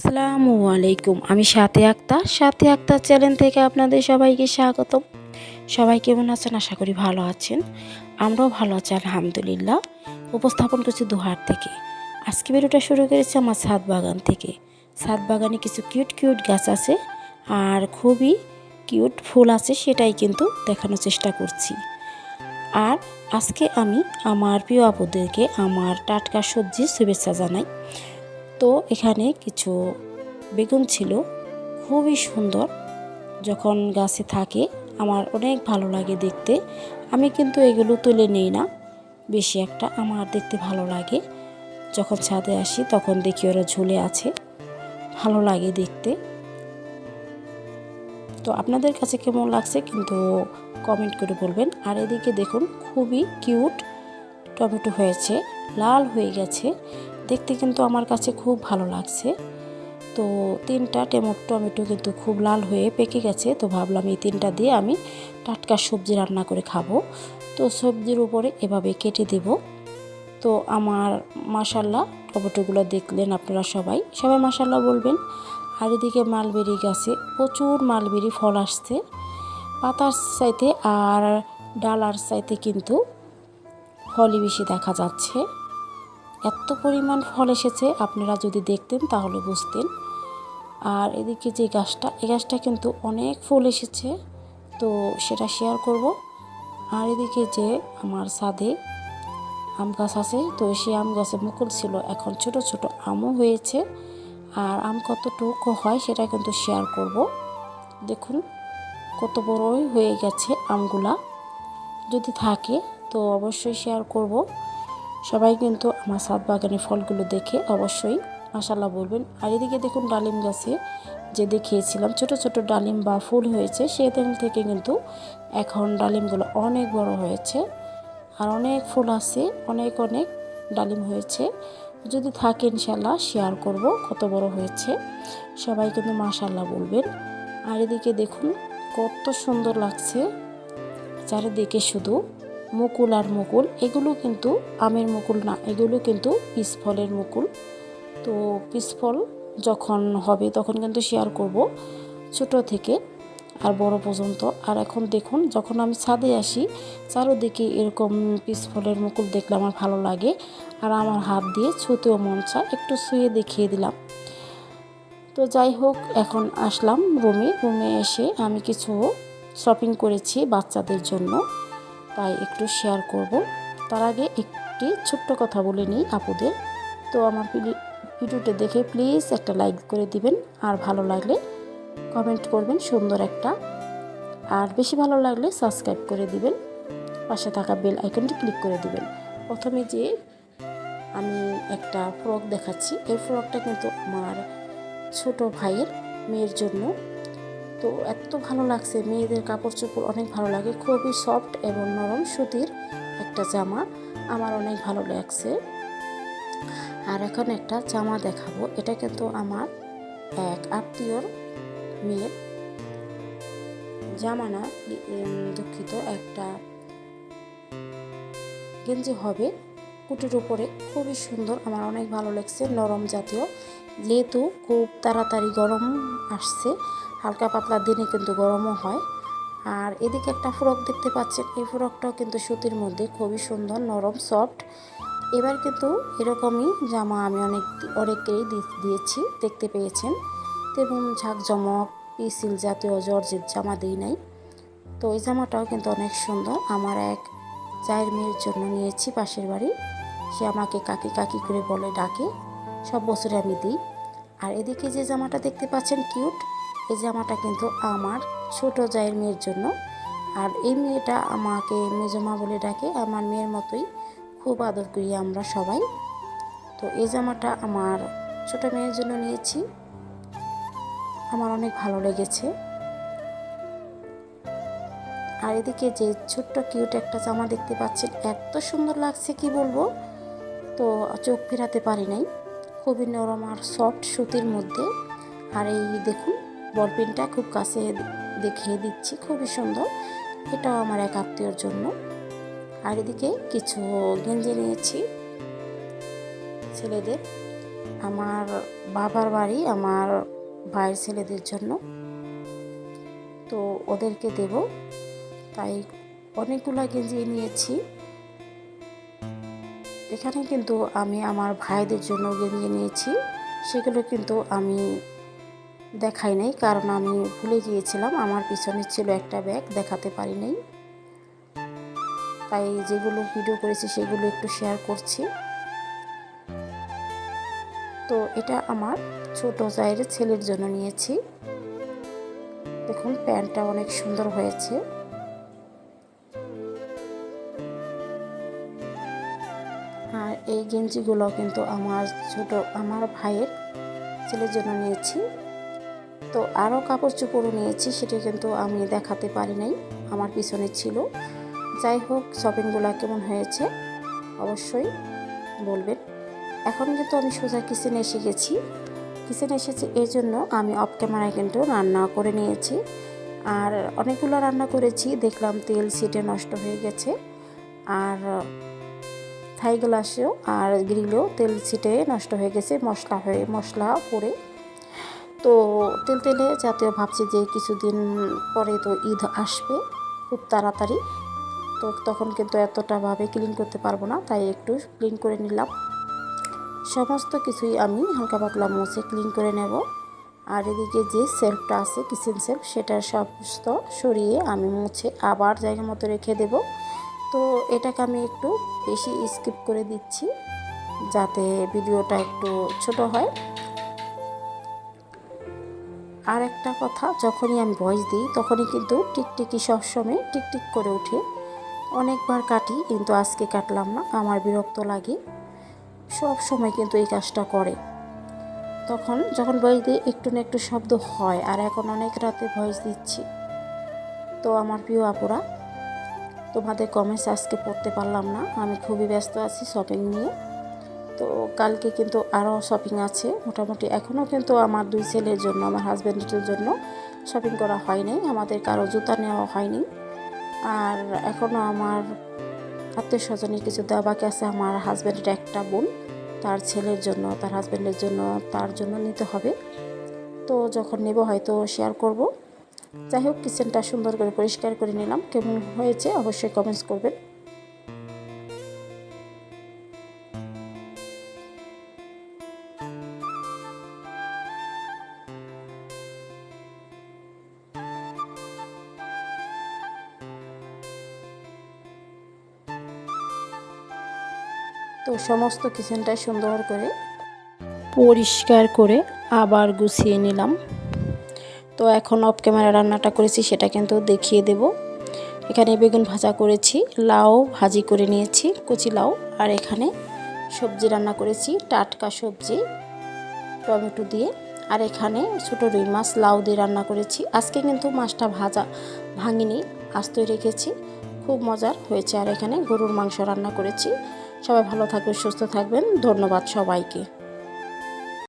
আসসালামু আলাইকুম। আমি সাথে আক্তার চ্যানেল থেকে আপনাদের সবাইকে স্বাগতম। সবাই কেমন আছেন? আশা করি ভালো আছেন। আমরাও ভালো আছি আলহামদুলিল্লাহ। উপস্থাপন করছি দুহার থেকে। আজকে ভিডিওটা শুরু করেছি আমার ছাদ বাগান থেকে। ছাদ বাগানে কিছু কিউট কিউট গাছ আছে আর খুবই কিউট ফুল আছে, সেটাই কিন্তু দেখানোর চেষ্টা করছি। আর আজকে আমি আমার প্রিয় আপুদেরকে আমার টাটকা সবজির শুভেচ্ছা জানাই। তো এখানে কিছু বেগুন ছিল, খুবই সুন্দর। যখন গাছে থাকে আমার অনেক ভালো লাগে দেখতে। আমি কিন্তু এগুলো তুলে নিই না বেশি একটা, আমার দেখতে ভালো লাগে। যখন ছাদে আসি তখন দেখি ওরা ঝুলে আছে, ভালো লাগে দেখতে। তো আপনাদের কাছে কেমন লাগছে কিন্তু কমেন্ট করে বলবেন। আর এদিকে দেখুন খুবই কিউট টমেটো হয়েছে, লাল হয়ে গেছে, দেখতে কিন্তু আমার কাছে খুব ভালো লাগছে। তো 3টা টমেটো কিন্তু খুব লাল হয়ে পেকে গেছে। তো ভাবলাম এই 3টা দিয়ে আমি টাটকা সবজি রান্না করে খাবো। তো সবজির উপরে এভাবে কেটে দেব। তো আমার মাশাল্লাহ টমেটোগুলো দেখলেন আপনারা সবাই মাশাল্লাহ বলবেন। আর এদিকে মালবেরি গাছে প্রচুর মালবেরি ফল আসছে, পাতার চাইতে আর ডালার চাইতে কিন্তু ফলই বেশি দেখা যাচ্ছে। এত পরিমাণ ফল এসেছে, আপনারা যদি দেখতেন তাহলে বুঝতেন। আর এদিকে যে গাছটা, এই গাছটা কিন্তু অনেক ফুল এসেছে, তো সেটা শেয়ার করব। আর এদিকে যে আমার ছাদে আম গাছ আছে, তো সেই আম গাছে মুকুল ছিল, এখন ছোট ছোট আমও হয়েছে। আর আম কতটুকু হয় সেটা কিন্তু শেয়ার করব। দেখুন কত বড়ই হয়ে গেছে আমগুলা, যদি থাকে তো অবশ্যই শেয়ার করব। সবাই কিন্তু আমার ছাদ বাগানের ফলগুলো দেখে অবশ্যই মাশাল্লাহ বলবেন। আর এদিকে দেখুন ডালিম গাছে যে দেখিয়েছিলাম ছোট ছোট ডালিম বা ফুল হয়েছে, সেদিন থেকে কিন্তু এখন ডালিমগুলো অনেক বড় হয়েছে আর অনেক ফুল আছে, অনেক অনেক ডালিম হয়েছে। যদি থাকে ইনশাল্লাহ শেয়ার করব কত বড় হয়েছে। সবাই কিন্তু মাশাল্লাহ বলবেন। আর এদিকে দেখুন কত সুন্দর লাগছে, চারিদিকে শুধু মুকুল আর মুকুল। এগুলো কিন্তু আমের মুকুল না, এগুলো কিন্তু পিস ফলের মুকুল। তো পিস ফল যখন হবে তখন কিন্তু শেয়ার করব, ছোট থেকে আর বড় পর্যন্ত। আর এখন দেখুন যখন আমি ছাদে আসি চারোদিকে এরকম পিস ফলের মুকুল দেখলে আমার ভালো লাগে, আর আমার হাত দিয়ে ছুঁতেও মন চায়, একটু ছুঁয়ে দেখিয়ে দিলাম। তো যাই হোক, এখন আসলাম রুমে এসে আমি কিছু শপিং করেছি বাচ্চাদের জন্য, তাই একটু শেয়ার করব। তার আগে একটি ছোট্ট কথা বলে নিই আপুদের। তো আমার ভিডিওটা দেখে প্লিজ একটা লাইক করে দিবেন, আর ভালো লাগলে কমেন্ট করবেন সুন্দর একটা, আর বেশি ভালো লাগলে সাবস্ক্রাইব করে দিবেন, পাশে থাকা বেল আইকনটি ক্লিক করে দিবেন। প্রথমে যে আমি একটা ফ্রক দেখাচ্ছি, এই ফ্রকটা কিন্তু আমার ছোট ভাইয়ের মেয়ের জন্য। তো এত ভালো লাগছে, মেয়েদের কাপড় চোপড় অনেক ভালো লাগে, খুবই সফট এবং নরম সুতির একটা জামা, আমার অনেক ভালো লাগছে। আর এখন একটা জামা দেখাবো, এটা কিন্তু আমার এক আত্মীয়র মেয়ের জামা না, দুঃখিত, একটা গেঞ্জি হবে কুটির উপরে, খুবই সুন্দর, আমার অনেক ভালো লাগছে। নরম জাতীয়, যেহেতু খুব তাড়াতাড়ি গরম আসছে, হালকা পাতলা দিনে কিন্তু গরমও হয়। আর এদিকে একটা ফ্রক দেখতে পাচ্ছেন, এই ফ্রকটাও কিন্তু সুতির মধ্যে খুবই সুন্দর, নরম সফট। এবার কিন্তু এরকমই জামা আমি অনেককেই দিয়েছি, দেখতে পেয়েছেন। তেমন ঝাঁকজমক পিসিল জাতীয় জর্জের জামা দিই নাই। তো এই জামাটাও কিন্তু অনেক সুন্দর, আমার এক চায়ের মেয়ের জন্য নিয়েছি পাশের বাড়ি, সে আমাকে কাকি কাকি করে বলে ডাকে, সব বছরে আমি দিই। আর এদিকে যে জামাটা দেখতে পাচ্ছেন কিউট, এই জামাটা কিন্তু আমার ছোট জায়ের মেয়ের জন্য। আর এই মেয়েটা আমাকে মেজমা বলে ডাকে, আমার মেয়ের মতোই খুব আদর করি আমরা সবাই। তো এই জামাটা আমার ছোট মেয়ের জন্য নিয়েছি, আমার অনেক ভালো লেগেছে। আর এদিকে যে ছোট্ট কিউট একটা জামা দেখতে পাচ্ছেন, এত সুন্দর লাগছে কি বলবো, তো চোখ ফেরাতে পারি নাই, খুবই নরম আর সফট সুতির মধ্যে। আর এই দেখুন বলপিনটা খুব কাছে দেখিয়ে দিচ্ছি, খুবই সুন্দর, এটাও আমার এক আত্মীয়র জন্য। আর এদিকে কিছু গেঞ্জি নিয়েছি ছেলেদের, আমার বাবার বাড়ি আমার ভাইয়ের ছেলেদের জন্য, তো ওদেরকে দেব, তাই অনেকগুলো গেঞ্জি নিয়েছি। এখানে কিন্তু আমি আমার ভাইদের জন্য গেঞ্জি নিয়েছি, সেগুলো কিন্তু আমি দেখাই নাই, কারণ আমি ভুলে গিয়েছিলাম, আমার পিছনে ছিল একটা ব্যাগ, দেখাতে পারি নাই। তাই যেগুলো ভিডিও করেছি সেগুলো একটু শেয়ার করছি। তো এটা আমার ছোট জায়ের ছেলের জন্য নিয়েছি। দেখুন প্যান্টটা অনেক সুন্দর হয়েছে। আর এই গেঞ্জিগুলো কিন্তু আমার ভাইয়ের ছেলের জন্য নিয়েছি। তো আরও কাপড় চোপড়ও নিয়েছি, সেটা কিন্তু আমি দেখাতে পারি নাই, আমার পিছনে ছিল। যাই হোক, শপিংগুলো কেমন হয়েছে অবশ্যই বলবেন। এখন কিন্তু আমি সোজা কিচেনে এসে গেছি। কিচেনে এসেছি এই জন্য আমি অফ ক্যামেরায় কিন্তু রান্না করে নিয়েছি। আর অনেকগুলো রান্না করেছি, দেখলাম তেল ছিটে নষ্ট হয়ে গেছে। আর থাই গ্লাসেও আর গ্রিলেও তেল ছিটে নষ্ট হয়ে গেছে, মশলা পড়ে। তো তেলে জাতীয় ভাবছি যে কিছুদিন পরে তো ঈদ আসবে খুব তাড়াতাড়ি, তো তখন কিন্তু এতটাভাবে ক্লিন করতে পারবো না, তাই একটু ক্লিন করে নিলাম। সমস্ত কিছুই আমি হালকা পাতলা মুছে ক্লিন করে নেব। আর এদিকে যে সেলফটা আছে কিচেন সেলফ, সেটা সমস্ত সরিয়ে আমি মুছে আবার জায়গা মতো রেখে দেব। তো এটাকে আমি একটু বেশি স্কিপ করে দিচ্ছি, যাতে ভিডিওটা একটু ছোট হয়। আর একটা কথা, যখনই আমি ভয়েস দিই তখনই কিন্তু টিকটিকি সবসময় টিকটিক করে ওঠে। অনেকবার কাটি, কিন্তু আজকে কাটলাম না, আমার বিরক্ত লাগে। সব সময় কিন্তু এই কাজটা করে। যখন ভয়েস দিই একটু না একটু শব্দ হয়। আর এখন অনেক রাতে ভয়েস দিচ্ছি। তো আমার প্রিয় আপুরা, তোমাদের কমেন্টস আজকে পড়তে পারলাম না, আমি খুবই ব্যস্ত আছি শপিং নিয়ে। তো কালকে কিন্তু আরও শপিং আছে মোটামুটি। এখনও কিন্তু আমার দুই ছেলের জন্য, আমার হাজব্যান্ডের জন্য শপিং করা হয়নি, আমাদের কারো জুতা নেওয়া হয়নি। আর এখনও আমার আত্মীয় স্বজনের কিছু দেওয়া বাকি আছে। আমার হাজব্যান্ডের একটা বোন, তার ছেলের জন্য, তার হাজব্যান্ডের জন্য, তার জন্য নিতে হবে। তো যখন নেব হয়তো শেয়ার করব। যাই হোক, কিচেনটা সুন্দর করে পরিষ্কার করে নিলাম। কেমন হয়েছে অবশ্যই কমেন্টস করবেন। তো সমস্ত কিচেনটা সুন্দর করে পরিষ্কার করে আবার গুছিয়ে নিলাম। তো এখন অফ ক্যামেরা রান্নাটা করেছি সেটা কিন্তু দেখিয়ে দেব। এখানে বেগুন ভাজা করেছি, লাউ ভাজি করে নিয়েছি, কচি লাউ। আর এখানে সবজি রান্না করেছি, টাটকা সবজি টমেটো দিয়ে। আর এখানে ছোটো রুই মাছ লাউ দিয়ে রান্না করেছি। আজকে কিন্তু মাছটা ভাঙিনি, আস্তই রেখেছি, খুব মজার হয়েছে। আর এখানে গরুর মাংস রান্না করেছি। সবাই ভালো থাকবেন, সুস্থ থাকবেন, ধন্যবাদ সবাইকে।